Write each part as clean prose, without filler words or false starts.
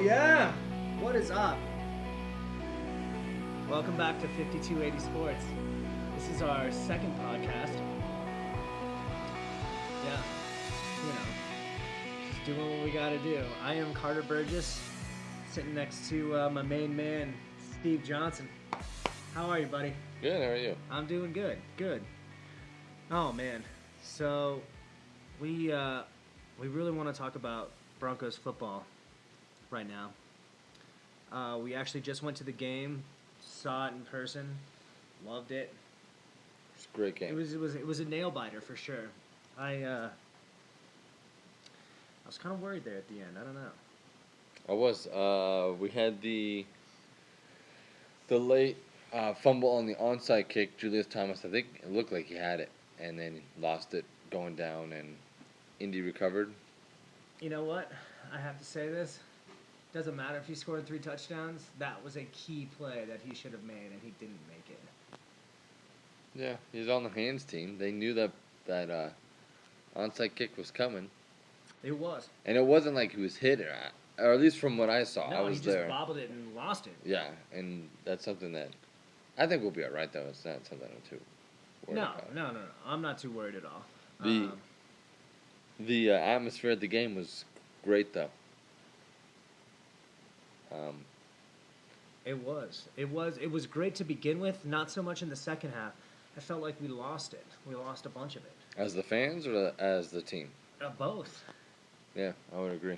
Yeah, what is up? Welcome back to 5280 Sports. This is our second podcast. Yeah, just doing what we gotta do. I am Carter Burgess, sitting next to my main man, Steve Johnson. How are you, buddy? Good, how are you? I'm doing good. Good. Oh man, so we really want to talk about Broncos football right now. We actually just went to the game, saw it in person, loved it. It's a great game. It was a nail biter for sure. I was kind of worried there at the end. I don't know. I was. We had the late fumble on the onside kick. Julius Thomas, I think it looked like he had it, and then lost it going down, and Indy recovered. You know what? I have to say this. Doesn't matter if he scored 3 touchdowns. That was a key play that he should have made, and he didn't make it. Yeah, he's on the hands team. They knew that onside kick was coming. It was. And it wasn't like he was hit, or at least from what I saw. No, I was he just there. bobbled it and lost it. Yeah, and that's something that I think we'll be all right, though. It's not something I'm too worried about. No. I'm not too worried at all. The atmosphere at the game was great, though. It was great to begin with. Not so much in the second half. I felt like we lost it. We lost a bunch of it. As the fans or as the team? Both. Yeah, I would agree.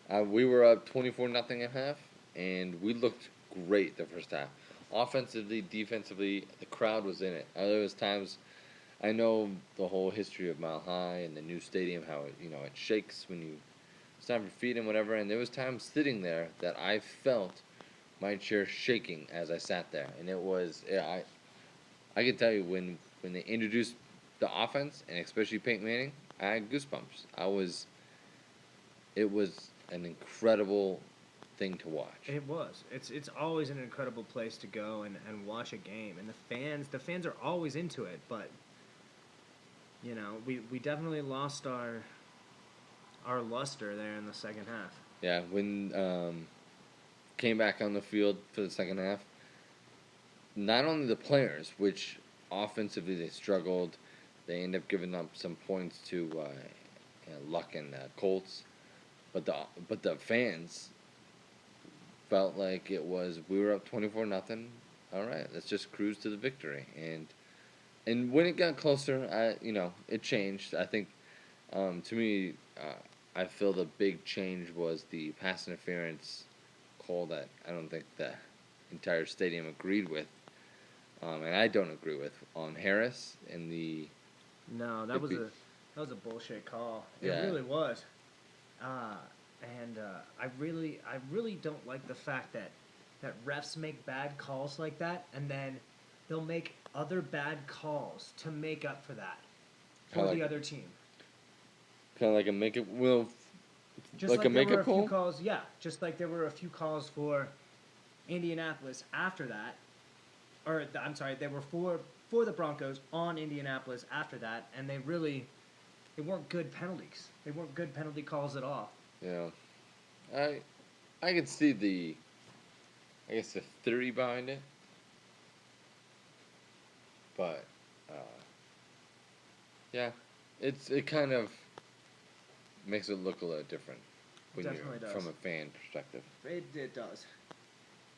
We were up 24-0 at half, and we looked great the first half. Offensively, defensively, the crowd was in it. There was times, I know the whole history of Mile High and the new stadium, how it shakes when it's time for feet and whatever. And there was times sitting there that I felt my chair shaking as I sat there, and it was I can tell you when they introduced the offense, and especially Peyton Manning, I had goosebumps. It was an incredible thing to watch. It was. It's always an incredible place to go and watch a game, and the fans are always into it. But we definitely lost our luster there in the second half. Yeah, when came back on the field for the second half, not only the players, which offensively they struggled, they ended up giving up some points to Luck and Colts, but the fans felt like we were up 24-0. All right, let's just cruise to the victory. And when it got closer, it changed. I think, to me, I feel the big change was the pass interference call that I don't think the entire stadium agreed with, and I don't agree with, on Harris and the. No, that was a bullshit call. It Yeah. really was. And I really don't like the fact that refs make bad calls like that, and then they'll make other bad calls to make up for that for the other team. Kind of like a make-up, well, Just like a makeup call? Few calls, yeah. Just like there were a few calls for Indianapolis after that, I'm sorry, there were for the Broncos on Indianapolis after that, and they weren't good penalties. They weren't good penalty calls at all. Yeah, I can see the theory behind it, but yeah, it kind of makes it look a little different when Definitely does. From a fan perspective. It does.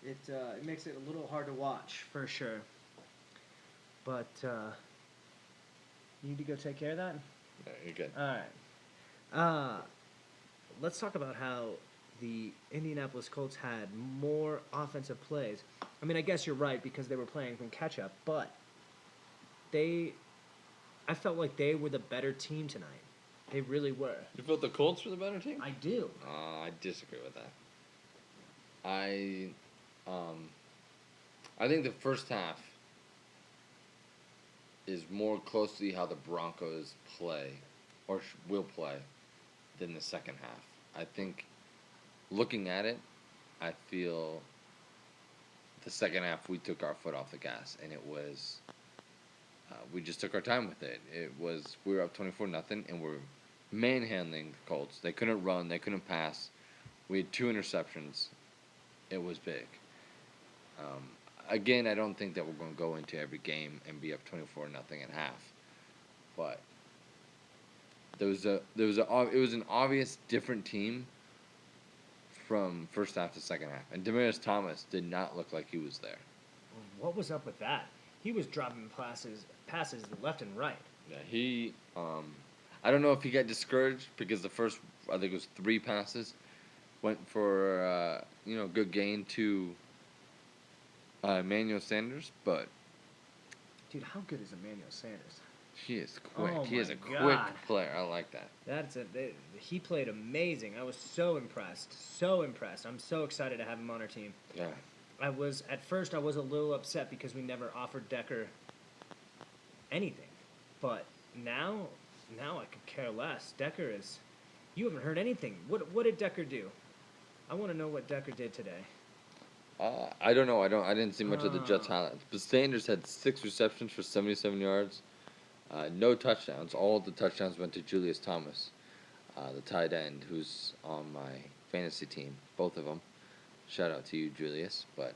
It makes it a little hard to watch for sure. But you need to go take care of that. Yeah, you're good. All right. Let's talk about how the Indianapolis Colts had more offensive plays. I mean, I guess you're right because they were playing from catch-up, but I felt like they were the better team tonight. They really were. You felt the Colts were the better team? I do. I disagree with that. I think the first half is more closely how the Broncos play, or will play, than the second half. I think, looking at it, I feel the second half we took our foot off the gas, and it was we just took our time with it. We were up 24-0, and we're manhandling the Colts. They couldn't run, they couldn't pass. We had 2 interceptions. It was big. Again, I don't think that we're going to go into every game and be up 24-0 at half, but it was an obvious different team from first half to second half, and Demaryius Thomas did not look like he was there. What was up with that? He was dropping passes left and right. Yeah, he. I don't know if he got discouraged because the first, I think it was 3 passes, went for good gain to Emmanuel Sanders, but dude, how good is Emmanuel Sanders? He is quick. Oh he is a God. quick player. I like that. He played amazing. I was so impressed. So impressed. I'm so excited to have him on our team. Yeah. At first I was a little upset because we never offered Decker anything. But now I could care less. Decker is you haven't heard anything. What did Decker do? I want to know what Decker did today. I don't know. I didn't see much of the Jets highlights. But Sanders had 6 receptions for 77 yards. No touchdowns. All of the touchdowns went to Julius Thomas, the tight end, who's on my fantasy team. Both of them. Shout out to you, Julius. But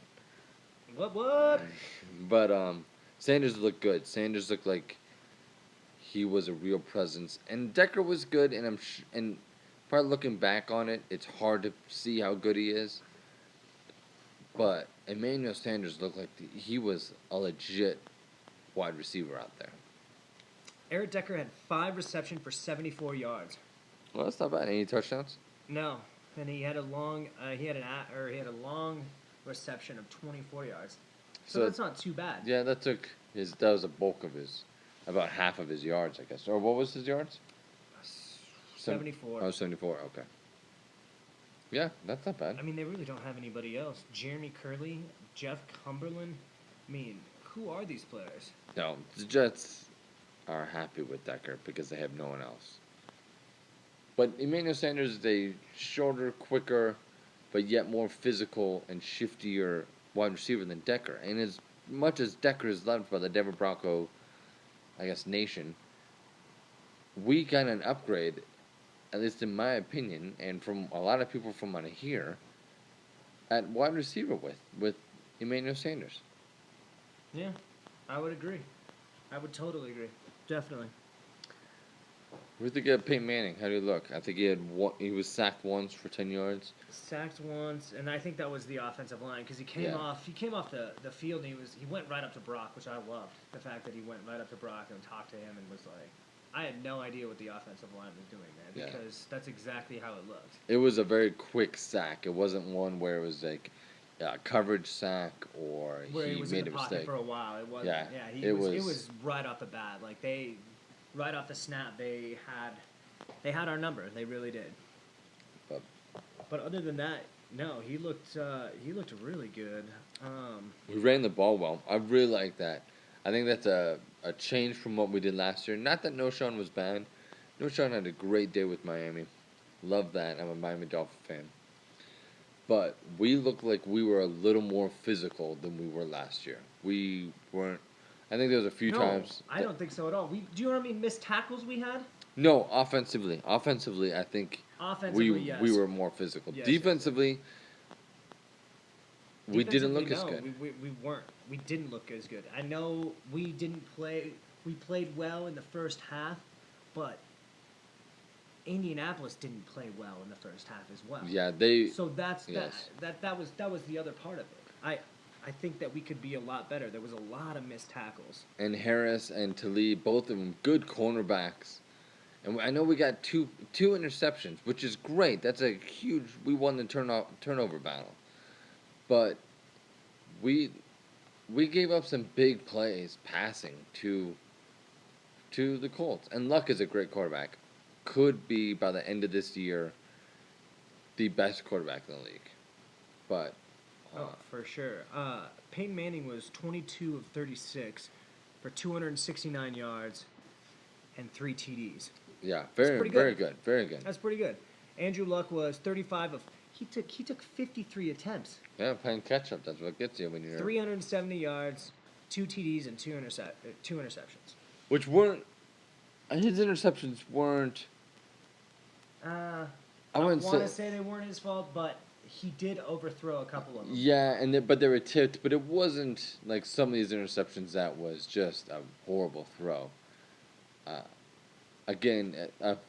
what? But Sanders looked good. Sanders looked like he was a real presence, and Decker was good. And probably looking back on it, it's hard to see how good he is. But Emmanuel Sanders looked like he was a legit wide receiver out there. Eric Decker had 5 receptions for 74 yards. Well, that's not bad. Any touchdowns? No, and he had a long reception of 24 yards. So that's not too bad. Yeah, that was a bulk of about half of his yards, I guess. Or what was his yards? 74. Oh, 74. Okay. Yeah, that's not bad. I mean, they really don't have anybody else. Jeremy Curley, Jeff Cumberland. I mean, who are these players? No, the Jets are happy with Decker because they have no one else. But Emmanuel Sanders is a shorter, quicker, but yet more physical and shiftier wide receiver than Decker. And as much as Decker is loved by the Denver Bronco, nation, we got an upgrade, at least in my opinion, and from a lot of people from out of here, at wide receiver with Emmanuel Sanders. Yeah, I would agree. I would totally agree. Definitely. What do you think of Peyton Manning? How do you look? I think he was sacked once for 10 yards. Sacked once, and I think that was the offensive line because he came off the field and he went right up to Brock, which I loved. The fact that he went right up to Brock and talked to him and was like, I had no idea what the offensive line was doing there because that's exactly how it looked. It was a very quick sack. It wasn't one where it was like a coverage sack or where he was made in the a mistake. pocket for a while. It wasn't. Yeah, it was right off the bat. Like right off the snap, they had our number. They really did. But other than that, no, he looked really good. We ran the ball well. I really like that. I think that's a change from what we did last year. Not that Noshawn was bad. Noshawn had a great day with Miami. Love that. I'm a Miami Dolphin fan. But we looked like we were a little more physical than we were last year. We weren't. I think there was a few times. I don't think so at all. Do you know how many missed tackles we had? No, offensively. Offensively, I think yes. we were more physical. Yes. Defensively, we didn't look as good. We weren't. We didn't look as good. I know we didn't play. We played well in the first half, but Indianapolis didn't play well in the first half as well. Yeah, So that was the other part of it. I think that we could be a lot better. There was a lot of missed tackles. And Harris and Talib, both of them good cornerbacks. And I know we got two interceptions, which is great. That's a huge. We won the turnover battle, but we gave up some big plays passing to the Colts. And Luck is a great quarterback. Could be by the end of this year the best quarterback in the league. But for sure. Peyton Manning was 22 of 36 for 269 yards and 3 TDs. Yeah, very good. Very good. That's pretty good. Andrew Luck was 35 of. He took 53 attempts. Yeah, playing catch up. That's what gets you when you're 370 yards, 2 TDs, and 2 interceptions. Which weren't. His interceptions weren't. I wouldn't want to say. say they weren't his fault, but he did overthrow a couple of them. Yeah, but they were tipped, but it wasn't like some of these interceptions that was just a horrible throw. Uh, Again,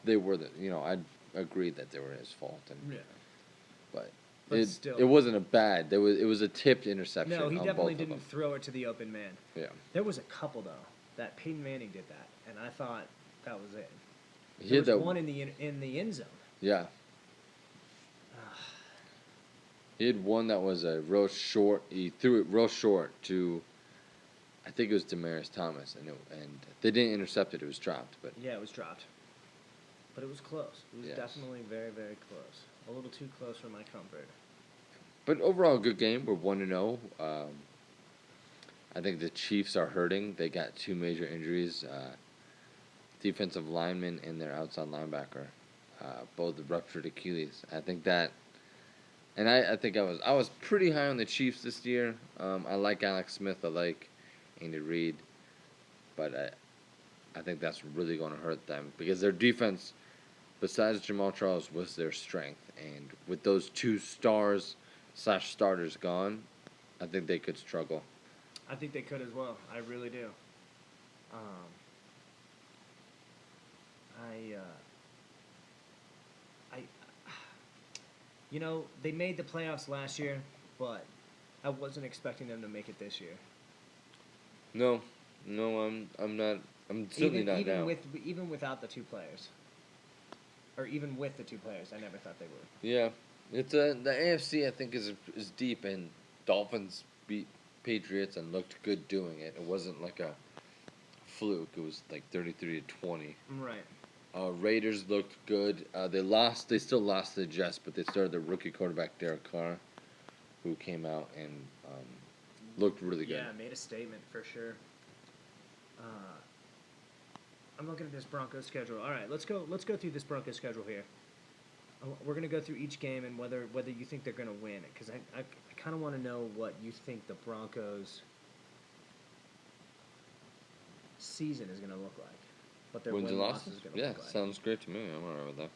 they were I'd agree that they were his fault, Yeah. but But it still. it wasn't a bad. It was a tipped interception. No, he on definitely both of didn't them. throw it to the open man. Yeah, There was a couple though that Peyton Manning did that, and I thought that was it. he There had was that one in the end zone. Yeah, he had one that was a real short. He threw it real short to, I think it was Demaryius Thomas, and they didn't intercept it. It was dropped, but Yeah, it was dropped, but it was close. It was Yes. definitely very, very close. A little too close for my comfort. but overall, good game. We're 1-0. I think the Chiefs are hurting. They got two major injuries. Defensive lineman and their outside linebacker, both ruptured Achilles. I think that, and I think I was pretty high on the Chiefs this year. I like Alex Smith. I like Andy Reid, but I think that's really going to hurt them because their defense, besides Jamal Charles, was their strength, and with those two stars/starters gone, I think they could struggle. I think they could as well. I really do. I, they made the playoffs last year, but I wasn't expecting them to make it this year. No, I'm not. I'm certainly not now. Even without the two players, or even with the two players, I never thought they would. Yeah, it's the AFC. I think is deep, and Dolphins beat Patriots and looked good doing it. It wasn't like a fluke. It was like 33-20. Right. Raiders looked good. They lost. They still lost to the Jets, but they started their rookie quarterback Derek Carr, who came out and looked really good. Yeah, made a statement for sure. I'm looking at this Broncos schedule. All right, let's go through this Broncos schedule here. We're gonna go through each game and whether you think they're gonna win it, because I kind of want to know what you think the Broncos season is gonna look like. What their Wins and win-losses losses? is gonna Yeah, look like. sounds great to me. I'm alright with that.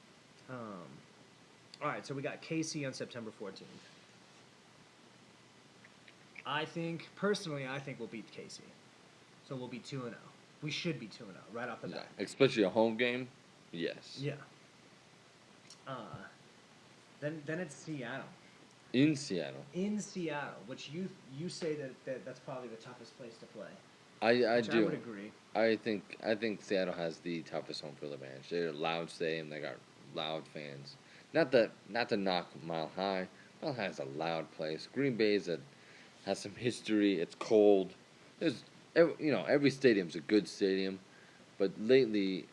All right, so we got KC on September 14th. I think we'll beat KC, so we'll be 2-0. We should be 2-0 right off the Yeah, bat. especially a home game. Yes. Yeah. Then it's Seattle. In Seattle. In Seattle, which you say that's probably the toughest place to play. I Which do. I would agree. I think Seattle has the toughest home field advantage. They're a loud stadium. They got loud fans. Not to knock Mile High. Mile High is a loud place. Green Bay's has some history. It's cold. Every stadium's a good stadium, but lately,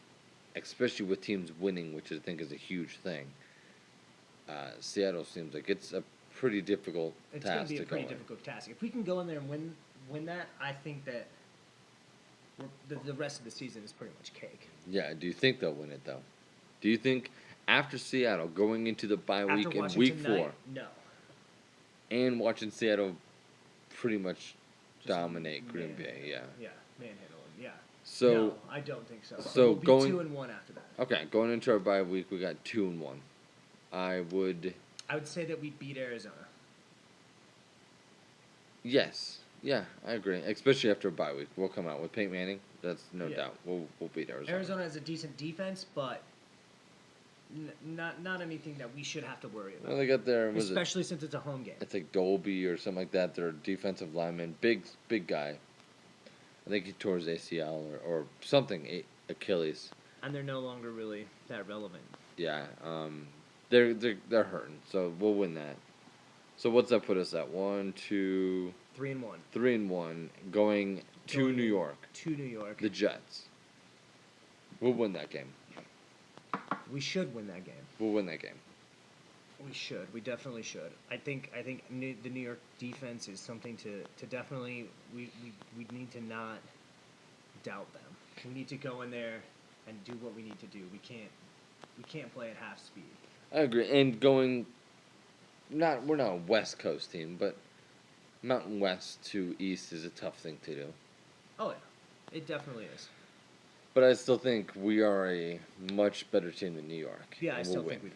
especially with teams winning, which I think is a huge thing, Seattle seems like it's a pretty difficult It's task going to be a pretty in. difficult task. If we can go in there and win that, I think that the rest of the season is pretty much cake. Yeah, do you think they'll win it though? Do you think after Seattle going into the bye week After in watching week tonight, 4 no. and watching Seattle pretty much Just dominate Green Bay, yeah. Yeah, manhandle them, yeah. So no, I don't think so. so we'll be going 2-1 after that. Okay, going into our bye week, we got 2-1. I would say that we beat Arizona. Yes. Yeah, I agree. Especially after a bye week. We'll come out with Peyton Manning. That's no doubt. We'll beat Arizona. Arizona has a decent defense, but not anything that we should have to worry about. Well, they got their especially since it's a home game. It's like Dolby or something like that. Their defensive lineman, big guy. I think he tore his ACL or something, Achilles. And they're no longer really that relevant. Yeah, they're hurting. So we'll win that. So what's that put us at? 1, 2, 3-1. 3-1, going to New York. To New York. The Jets. We'll win that game. We should win that game. We'll win that game. We should. We definitely should. I think the New York defense is something to definitely we need to not doubt them. We need to go in there and do what we need to do. We can't play at half speed. I agree. And we're not a West Coast team, but Mountain West to East is a tough thing to do. Oh yeah, it definitely is. But I still think we are a much better team than New York. Yeah, I still win. think we do.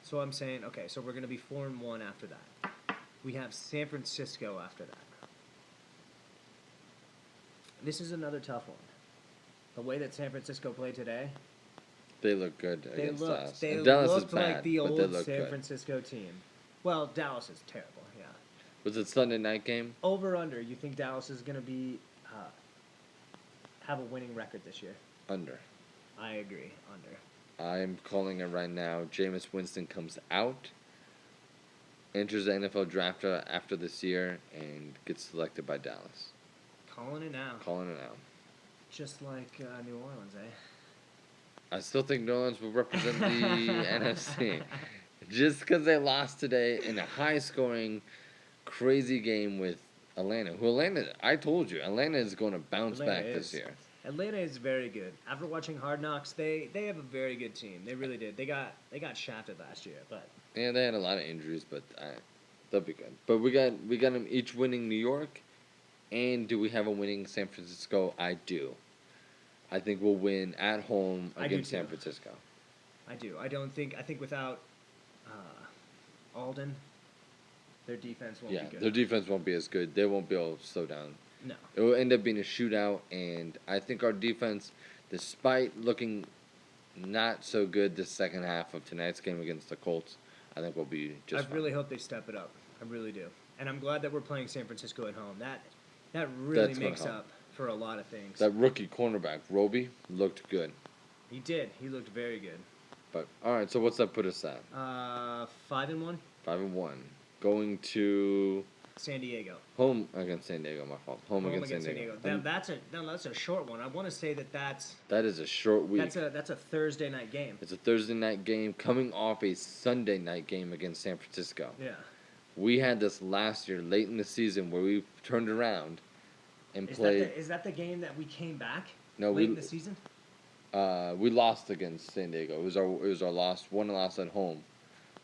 So I'm saying, okay, so we're going to be 4-1 after that. We have San Francisco after that. This is another tough one. The way that San Francisco played today, They look good against us. they And Dallas looked is bad, like the but they old look San good. Francisco team. Well, Dallas is terrible, yeah. Was it Sunday night game? Over under, you think Dallas is going to be have a winning record this year? Under. I agree, under. I'm calling it right now. Jameis Winston comes out, enters the NFL draft after this year, and gets selected by Dallas. Calling it now. Calling it out. Just like New Orleans, eh? I still think New Orleans will represent the NFC. Just because they lost today in a high-scoring, crazy game with Atlanta. I told you, Atlanta is going to bounce back this year. Atlanta is very good. After watching Hard Knocks, they have a very good team. They really did. They got shafted last year, but Yeah, they had a lot of injuries, but they'll be good. But we got them each winning New York, and do we have a winning San Francisco? I do. I think we'll win at home against San Francisco. I do. I think without Alden, their defense won't be good. Their defense won't be as good. They won't be able to slow down. No. It will end up being a shootout, and I think our defense, despite looking not so good this second half of tonight's game against the Colts, I think we'll be just fine. Really hope they step it up. I really do. And I'm glad that we're playing San Francisco at home. That really makes up for a lot of things. That rookie cornerback, Roby, looked good. He did. He looked very good. But all right, so what's that put us at? 5-1. 5-1. Going to San Diego. Home against San Diego. My fault. Home against San Diego. That's a short one. I want to say that is a short week. That's a Thursday night game. It's a Thursday night game coming off a Sunday night game against San Francisco. Yeah. We had this last year, late in the season, where we turned around and played. Is that the game that we came back? No, late in the season. We lost against San Diego. It was our one loss at home,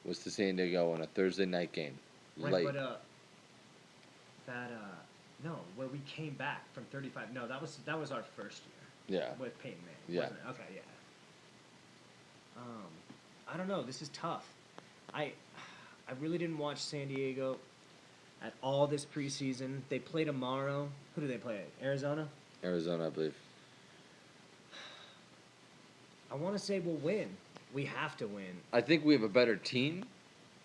was to San Diego on a Thursday night game. Right, late. No, where we came back from 35. No, that was our first year. Yeah. With Peyton Manning. Yeah. Wasn't it? Okay, yeah. I don't know. This is tough. I really didn't watch San Diego at all this preseason. They play tomorrow. Who do they play? Arizona? Arizona, I believe. I want to say we'll win. We have to win. I think we have a better team,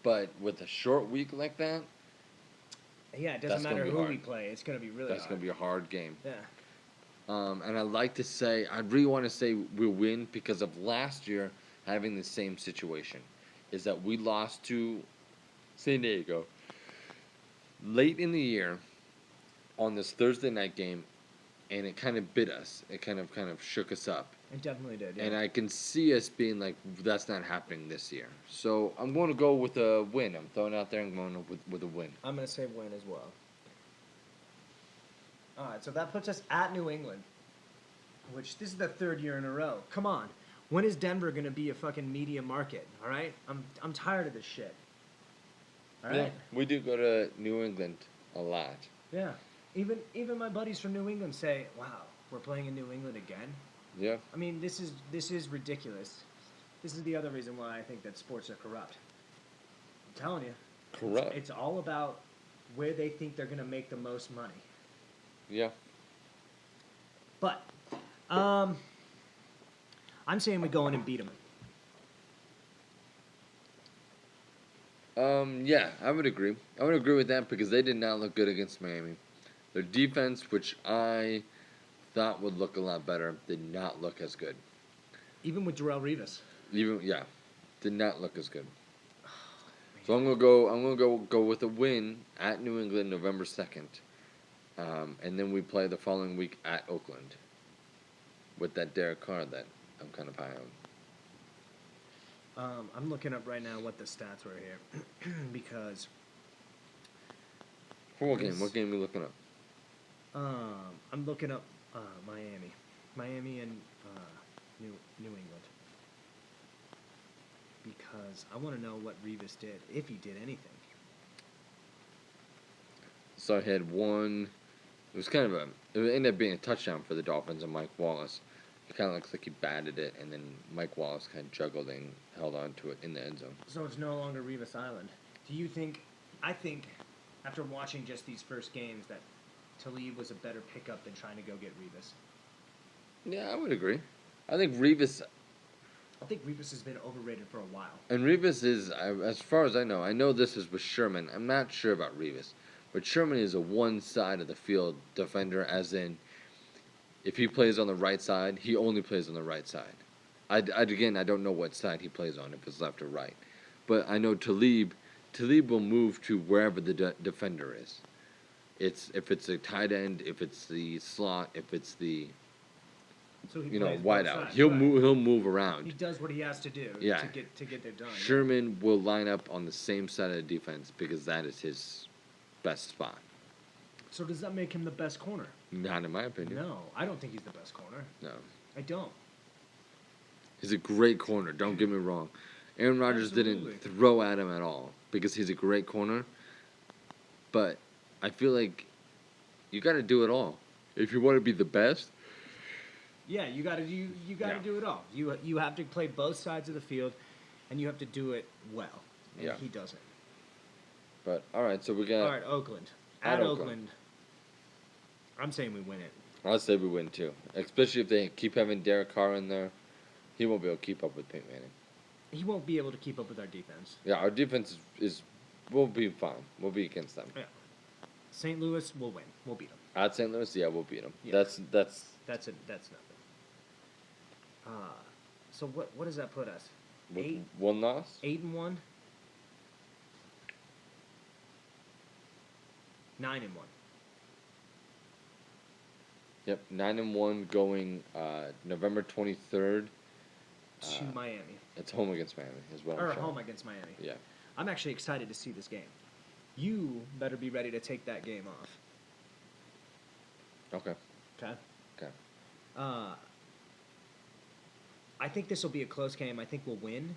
but with a short week like that, yeah, it doesn't matter who we play. It's going to be really hard. That's going to be a hard game. Yeah. And I really want to say we'll win because of last year having the same situation. Is that we lost to San Diego late in the year on this Thursday night game, and it kind of bit us. It kind of shook us up. It definitely did, yeah. And I can see us being like, that's not happening this year. So I'm going to go with a win. I'm throwing it out there and going with a win. I'm going to say win as well. All right, so that puts us at New England, which this is the third year in a row. Come on. When is Denver going to be a fucking media market, all right? I'm tired of this shit. All right? Yeah, we do go to New England a lot. Yeah. Even my buddies from New England say, wow, we're playing in New England again? Yeah. I mean, this is ridiculous. This is the other reason why I think that sports are corrupt. I'm telling you. Corrupt. It's all about where they think they're going to make the most money. Yeah. But, I'm saying we go in and beat them. Yeah, I would agree. I would agree with that because they did not look good against Miami. Their defense, which I thought would look a lot better, did not look as good. Even with Darrelle Revis. Did not look as good. So I'm gonna go with a win at New England November 2nd, and then we play the following week at Oakland with that Derek Carr that I'm kind of high on. I'm looking up right now what the stats were here because. For what game? What game are we looking up? I'm looking up Miami and New England, because I want to know what Revis did, if he did anything. So I had one. It was kind of it ended up being a touchdown for the Dolphins and Mike Wallace. It kind of looks like he batted it, and then Mike Wallace kind of juggled and held on to it in the end zone. So it's no longer Revis Island. Do you think? I think, after watching just these first games, that Talib was a better pickup than trying to go get Revis. Yeah, I would agree. I think Revis I think Revis has been overrated for a while. and Revis is, as far as I know this is with Sherman. I'm not sure about Revis, but Sherman is a one side of the field defender, as in, if he plays on the right side, he only plays on the right side. Again, I don't know what side he plays on, if it's left or right. But I know Talib will move to wherever the defender is. If it's a tight end, if it's the slot, if it's the So he wide out, he'll move around. He does what he has to do Yeah. to get it done. Sherman will line up on the same side of the defense because that is his best spot. So does that make him the best corner? Not in my opinion. No, I don't think he's the best corner. No. I don't. He's a great corner, don't get me wrong. Aaron Rodgers Absolutely. didn't throw at him at all because he's a great corner. But I feel like you got to do it all. If you want to be the best, Yeah, you got to do it all. You have to play both sides of the field, and you have to do it well. And Yeah. he doesn't. but all right, so we got All right, Oakland. At At Oakland. Oakland. I'm saying we win it. I'll say we win too. Especially if they keep having Derek Carr in there. He won't be able to keep up with Peyton Manning. He won't be able to keep up with our defense. Yeah, our defense is we'll be fine. We'll be against them. Yeah. St. Louis will win. We'll beat them. At St. Louis, yeah, we'll beat them. Yeah. That's That's nothing. So what does that put us? with Eight? one loss. 8-1. 9-1. Yep, 9-1 going November 23rd. To Miami. It's home against Miami as well. Or home against Miami. Yeah. I'm actually excited to see this game. You better be ready to take that game off. Okay. Okay? Okay. I think this will be a close game. I think we'll win.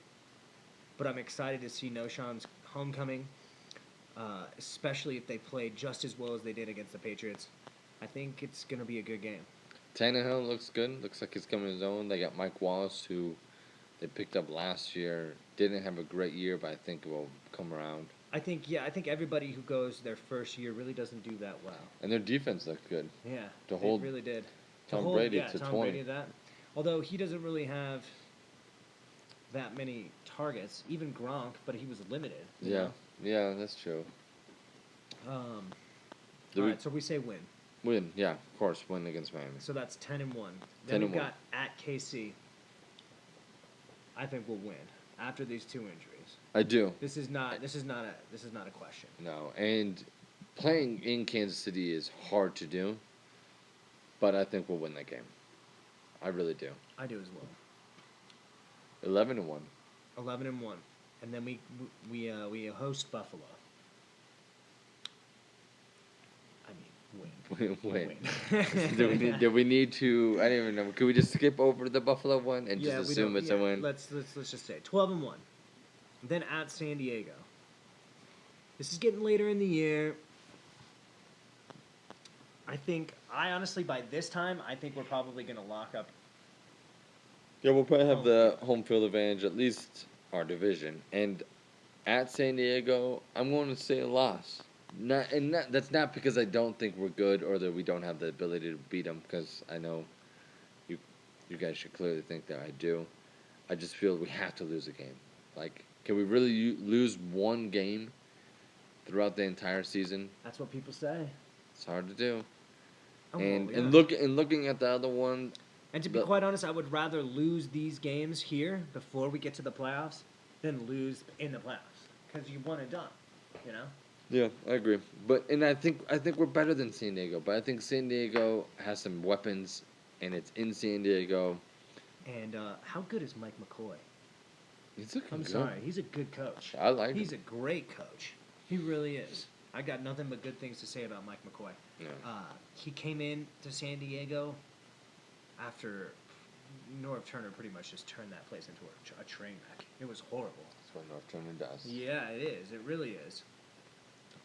But I'm excited to see Noshan's homecoming, especially if they play just as well as they did against the Patriots. I think it's going to be a good game. Tannehill looks good. Looks like he's coming to his own. They got Mike Wallace, who they picked up last year. Didn't have a great year, but I think will come around. I think everybody who goes their first year really doesn't do that well. And their defense looked good. Yeah, To they hold really did. Tom Brady yeah, to Tom 20. Brady that. Although he doesn't really have that many targets, even Gronk, but he was limited. you Yeah. know? Yeah, that's true. All Do we right, so we say win. win? Yeah, of course, win against Miami. So that's 10-1. 10 Then and we've one. got at KC. I think we'll win after these two injuries. I do. This is not a question. No, and playing in Kansas City is hard to do, but I think we'll win that game. I really do. I do as well. 11-1. 11-1, and then we host Buffalo. I mean, win. Win. do we need to? I don't even know. Can we just skip over the Buffalo one and just we assume don't- it's a win? Let's just say 12-1. Then at San Diego. This is getting later in the year. I honestly, by this time, I think we're probably going to lock up. Yeah, we'll probably have Home the home field advantage, at least our division. And at San Diego, I'm going to say a loss. That's not because I don't think we're good or that we don't have the ability to beat them, because I know you guys should clearly think that I do. I just feel we have to lose a game. Like, can we really lose one game throughout the entire season? That's what people say. It's hard to do. Oh, and well, yeah. looking at the other one, And to be quite honest, I would rather lose these games here before we get to the playoffs than lose in the playoffs, because you won and done. You know. yeah, I agree. And I think we're better than San Diego. But I think San Diego has some weapons, and it's in San Diego. And how good is Mike McCoy? He's looking I'm good. sorry, he's a good coach. I like He's him. a great coach. He really is. I got nothing but good things to say about Mike McCoy. Yeah. He came in to San Diego after Norv Turner pretty much just turned that place into a train wreck. It was horrible. That's what North Turner does. Yeah, it is. It really is.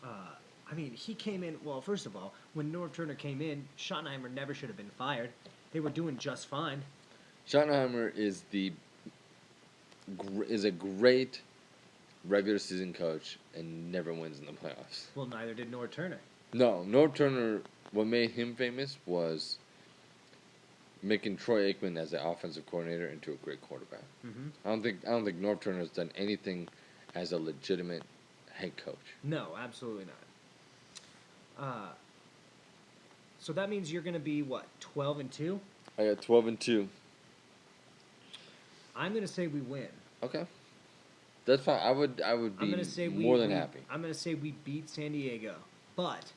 I mean, he came in. Well, first of all, when Norv Turner came in, Schottenheimer never should have been fired. They were doing just fine. Schottenheimer is a great regular season coach and never wins in the playoffs. Well, neither did Norv Turner. No, Norv Turner. What made him famous was making Troy Aikman as the offensive coordinator into a great quarterback. Mm-hmm. I don't think Norv Turner has done anything as a legitimate head coach. No, absolutely not. So that means you're going to be what, 12-2? I got 12-2. I'm going to say we win. Okay, that's fine. I would be more than happy. I'm going to say we beat San Diego, but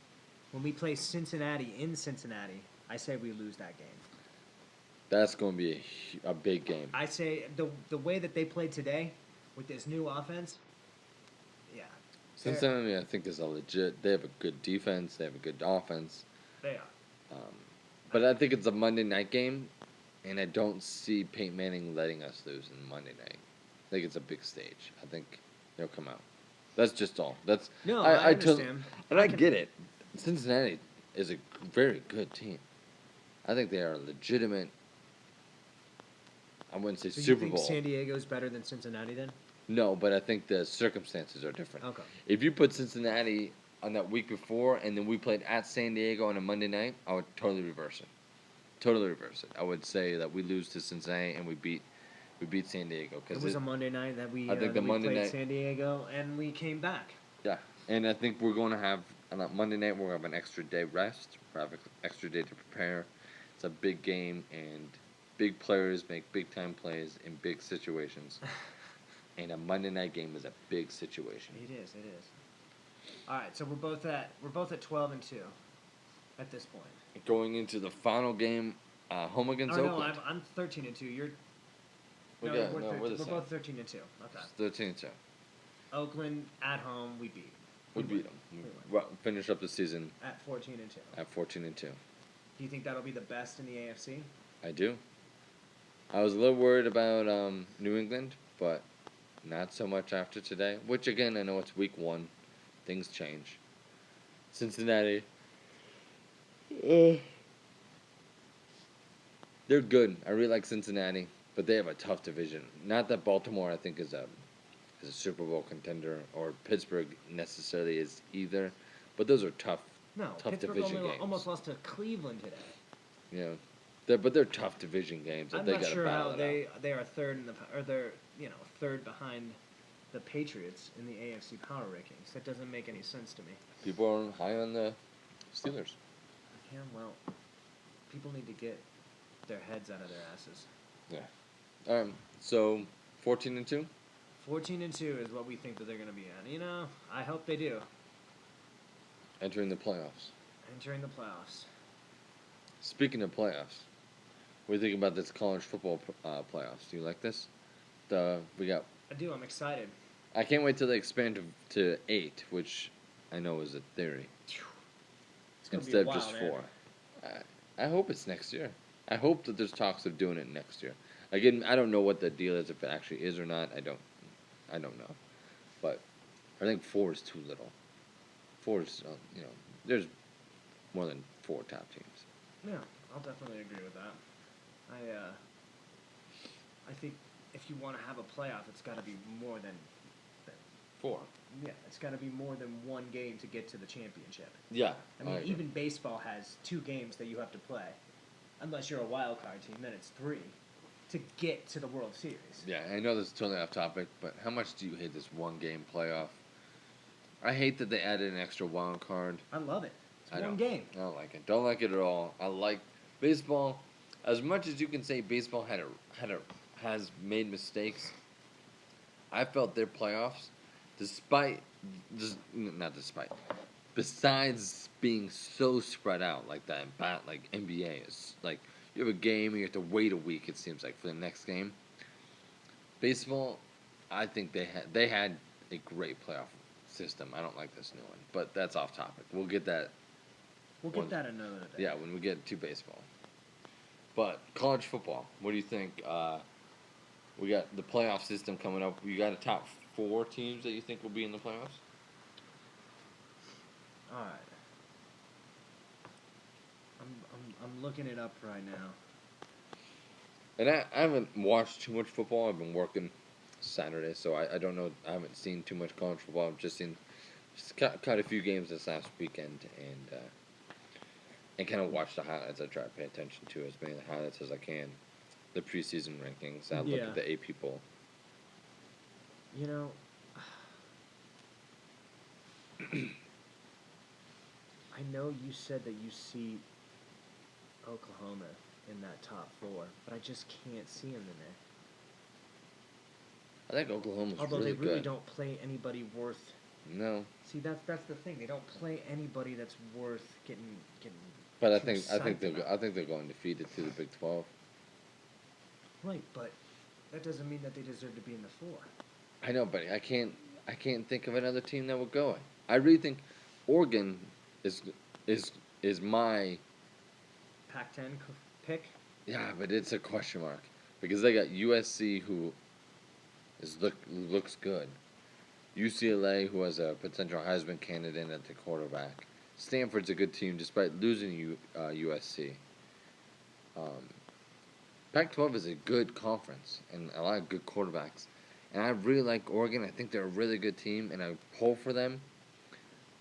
when we play Cincinnati in Cincinnati, I say we lose that game. That's going to be a big game. I say the way that they played today with this new offense, yeah. Cincinnati, I think, is a legit. They have a good defense. They have a good offense. They are. But I think it's a Monday night game, and I don't see Peyton Manning letting us lose in Monday night. I think it's a big stage. I think they'll come out. That's just all. That's no, I understand. I get it. Cincinnati is a very good team. I think they are legitimate. I wouldn't say so Super you think Bowl. San Diego's better than Cincinnati then? No, but I think the circumstances are different. Okay. If you put Cincinnati on that week before, and then we played at San Diego on a Monday night, I would totally reverse it. Totally reverse it. I would say that we lose to Cincinnati and we beat San Diego. It was a Monday night that we I think the Monday played night, San Diego and we came back. Yeah, and I think we're going to have on that Monday night we'll have an extra day rest. We'll have an extra day to prepare. It's a big game, and big players make big time plays in big situations. And a Monday night game is a big situation. It is. All right, so we're both at 12-2 at this point. Going into the final game, home against Oakland. No, I'm 13-2. You're. We're the same. both 13-2. Okay. 13-2. Oakland at home, we beat. We beat them. We finish up the season at 14-2. At 14-2. Do you think that'll be the best in the AFC? I do. I was a little worried about New England, but not so much after today. Which again, I know it's week 1. Things change. Cincinnati. They're good. I really like Cincinnati, but they have a tough division. Not that Baltimore, I think, is a Super Bowl contender, or Pittsburgh necessarily is either, but those are tough. No, tough Pittsburgh division games. almost lost to Cleveland today. Yeah, but they're tough division games. That I'm they not gotta sure how battle they are third they're third behind the Patriots in the AFC power rankings. That doesn't make any sense to me. People are high on the Steelers. Yeah, well, people need to get their heads out of their asses. Yeah. So 14-2. 14-2 is what we think that they're going to be at. I hope they do. Entering the playoffs. Entering the playoffs. Speaking of playoffs, what do you think about this college football playoffs? Do you like this? We got. I do. I'm excited. I can't wait till they expand to 8, which I know is a theory. It's gonna instead be of just wild, 4. I hope it's next year. I hope that there's talks of doing it next year. Again, I don't know what the deal is, if it actually is or not. I don't know. But I think 4 is too little. 4 is, there's more than 4 top teams. Yeah, I'll definitely agree with that. I think if you want to have a playoff, it's got to be more than 4. Yeah, it's got to be more than one game to get to the championship. Yeah. I mean, even baseball has 2 games that you have to play. Unless you're a wild card team, then it's 3 to get to the World Series. Yeah, I know this is totally off topic, but how much do you hate this 1-game playoff? I hate that they added an extra wild card. I love it. It's one game. I don't like it. Don't like it at all. I like baseball. As much as you can say baseball has made mistakes, I felt their playoffs, besides being so spread out like that, like NBA is like you have a game and you have to wait a week. It seems like for the next game. Baseball, I think they had a great playoff system. I don't like this new one, but that's off topic. We'll get that. We'll get that another day. Yeah, when we get to baseball. But college football, what do you think? We got the playoff system coming up. You got a top 4 teams that you think will be in the playoffs? All right. I'm looking it up right now. And I haven't watched too much football. I've been working Saturday, so I don't know. I haven't seen too much college football. I've just caught a few games this last weekend, and kind of watch the highlights. I try to pay attention to as many of the highlights as I can. The preseason rankings. I look Yeah. at the AP poll. You know, I know you said that you see Oklahoma in that top 4, but I just can't see them in there. I think Oklahoma's Although really they really good. don't play anybody worth. No, See, that's the thing. They don't play anybody that's worth getting. but I too think psyched they're about. I think they're going defeated to the Big 12. Right, but that doesn't mean that they deserve to be in the 4. I know, but I can't think of another team that would go. I really think Oregon is is is my Pac-10 pick. yeah, but it's a question mark because they got USC who looks good. UCLA who has a potential Heisman candidate at the quarterback. Stanford's a good team despite losing USC. Um, Pac-12 is a good conference and a lot of good quarterbacks. And I really like Oregon. I think they're a really good team, and I pull for them.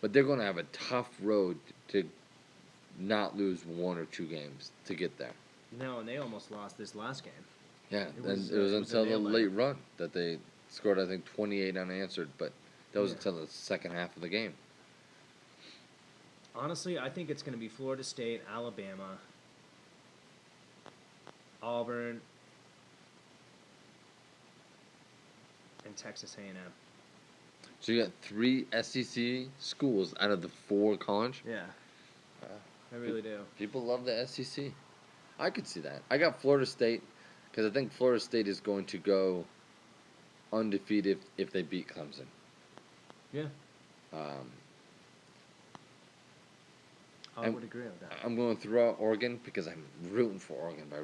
But they're going to have a tough road to not lose 1 or 2 games to get there. No, and they almost lost this last game. Yeah, It was, and it was it was a until the nail late biter. run that they scored, I think, 28 unanswered. But that was Yeah. until the second half of the game. Honestly, I think it's going to be Florida State, Alabama, Auburn, and Texas A&M. So you got 3 SEC schools out of the 4 college. Yeah, I really do. People love the SEC. I could see that. I got Florida State because I think Florida State is going to go undefeated if they beat Clemson. Yeah, Um, I I'm- would agree with that. I'm going to throw out Oregon because I'm rooting for Oregon, but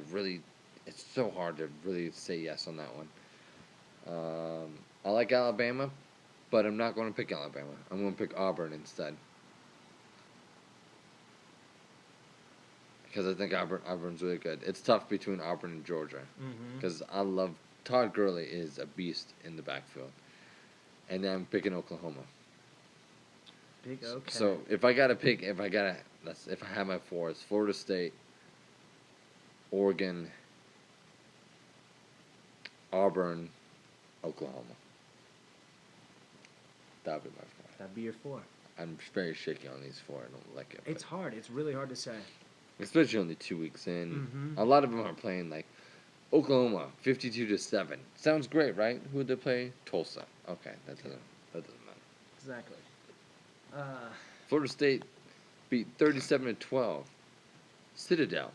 it's so hard to really say yes on that one. I like Alabama, but I'm not going to pick Alabama. I'm going to pick Auburn instead. Because I think Auburn's really good. It's tough between Auburn and Georgia. Mm-hmm. Because I love Todd Gurley is a beast in the backfield. And then I'm picking Oklahoma. Big okay. So if I have my 4, it's Florida State, Oregon, Auburn, Oklahoma. That would be my 4. That'd be your 4. I'm very shaky on these 4. I don't like it. It's hard. It's really hard to say. Especially only 2 weeks in. Mhm. A lot of them are playing like Oklahoma 52-7. Sounds great, right? Who would they play? Tulsa. Okay, that doesn't matter. Exactly. Florida State beat 37-12. Citadel.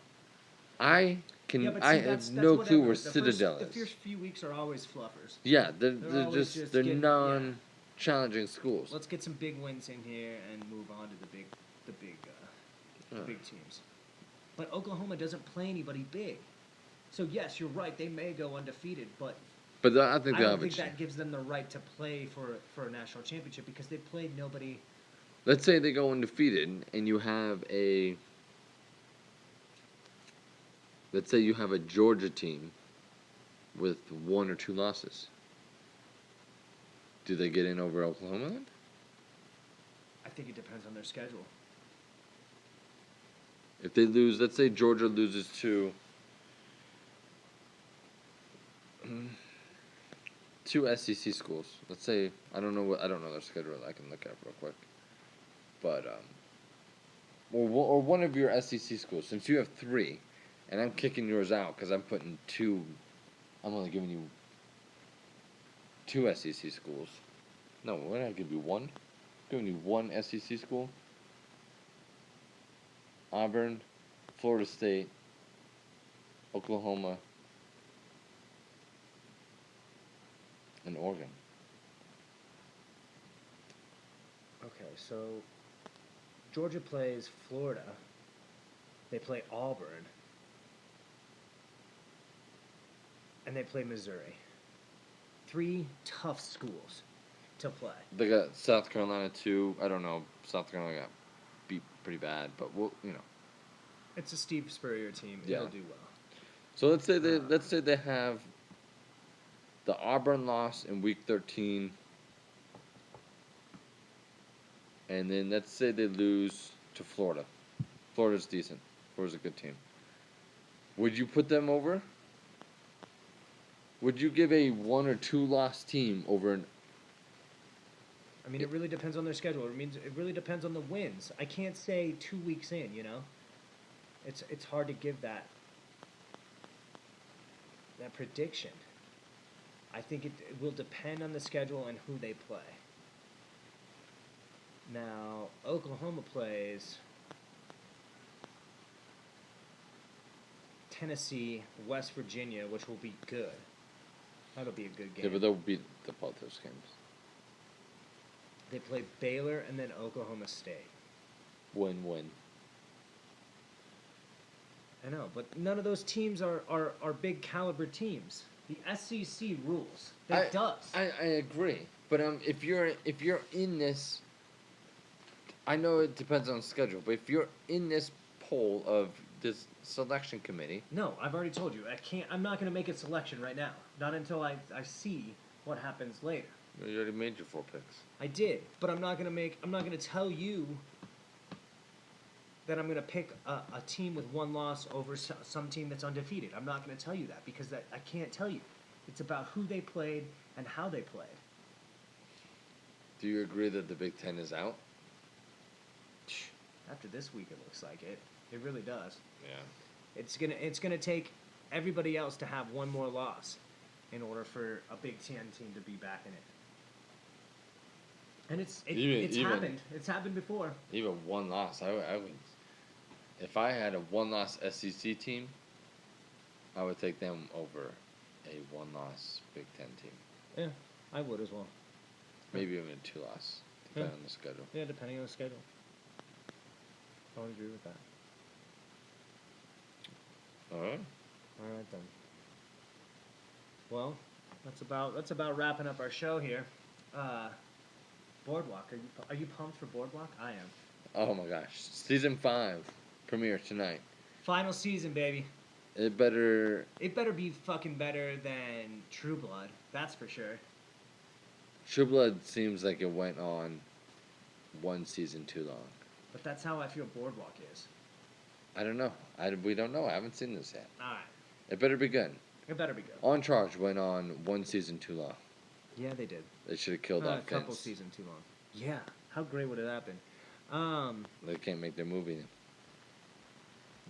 I Yeah, but see, have that's no clue whatever. where The Citadel The is. first few weeks are always fluffers. Yeah, they're always just getting- yeah. non-challenging schools. Let's get some big wins in here and move on to the big Yeah. teams. But Oklahoma doesn't play anybody big. So yes, you're right. They may go undefeated, but But I think I they'll don't have a think chance. that gives them the right to play for a national championship because they played nobody. Let's say they go undefeated, and you have a. Let's say you have a Georgia team with 1 or 2 losses. Do they get in over Oklahoma then? I think it depends on their schedule. If they lose, let's say Georgia loses to 2 SEC schools. Let's say I don't know their schedule. I can look it up real quick. But or one of your SEC schools, since you have 3, and I'm kicking yours out because I'm putting 2. I'm only giving you 2 SEC schools. No, why did I give you 1? I'm giving you 1 SEC school. Auburn, Florida State, Oklahoma, and Oregon. Okay, so Georgia plays Florida. They play Auburn. And they play Missouri. 3 tough schools to play. They got South Carolina too. I don't know. South Carolina got beat pretty bad, but we'll. It's a Steve Spurrier team. Yeah. It'll do well. So let's say they have the Auburn loss in week 13, and then let's say they lose to Florida. Florida's decent. Florida's a good team. Would you put them over? Would you give a 1 or 2 loss team over an? I mean, it really depends on their schedule. It really depends on the wins. I can't say 2 weeks in. You know, it's hard to give that prediction. I think it will depend on the schedule and who they play. Now, Oklahoma plays Tennessee, West Virginia, which will be good. That'll be a good game. Yeah, but they'll beat both those games. They play Baylor and then Oklahoma State. Win-win. I know, but none of those teams are big caliber teams. The SEC rules. It does. I agree, but if you're in this, I know it depends on schedule, but if you're in this poll of this selection committee, no, I've already told you. I'm not going to make a selection right now. Not until I see what happens later. you already made your 4 picks. I did, but I'm not going to tell you that I'm going to pick a team with 1 loss over some team that's undefeated. I'm not going to tell you that because I can't tell you. It's about who they played and how they played. Do you agree that the Big Ten is out? After this week, it looks like it. It really does. Yeah. It's gonna take everybody else to have 1 more loss in order for a Big Ten team to be back in it. And it's happened. It's happened before. Even 1 loss, I would. If I had a 1-loss SEC team, I would take them over a 1-loss Big Ten team. Yeah, I would as well. Maybe even a 2-loss, depending on the schedule. Yeah, depending on the schedule. I would agree with that. All right. All right then. Well, that's about wrapping up our show here. Boardwalk. Are you pumped for Boardwalk? I am. Oh my gosh, season 5 premiere tonight. Final season, baby. It better be fucking better than True Blood. That's for sure. True Blood seems like it went on 1 season too long. But that's how I feel Boardwalk is. I don't know. We don't know. I haven't seen this yet. All right. It better be good. It better be good. On Charge went on 1 season too long. Yeah, they did. They should have killed off a couple Vince. seasons too long. Yeah. How great would it have been? They can't make their movie.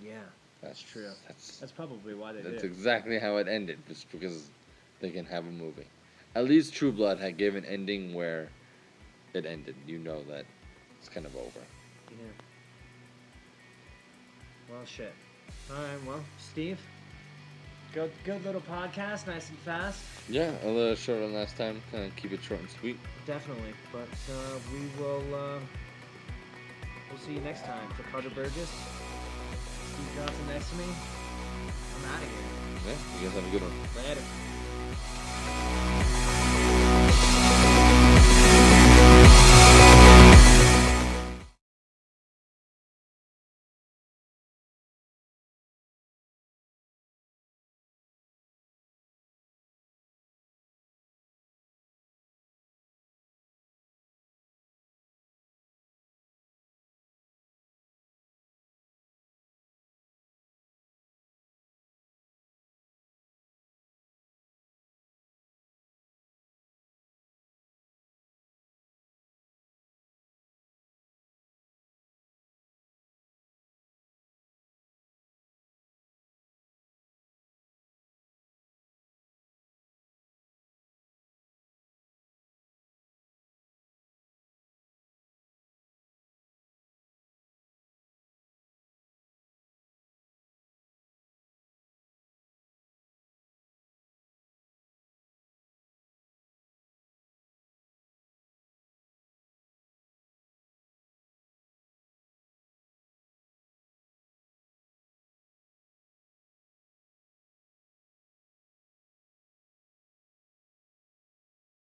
Yeah. That's true. That's probably why they did. That's exactly how it ended, just because they can have a movie. At least True Blood had given an ending where it ended. You know that it's kind of over. Yeah. Well, shit. All right. Well, Steve. Good little podcast, nice and fast. Yeah, a little shorter than last time. Kind of keep it short and sweet. Definitely. But we will. We'll see you next time. For Carter Burgess, Steve Johnson next to me. I'm out of here. Yeah, you guys have a good one. Later.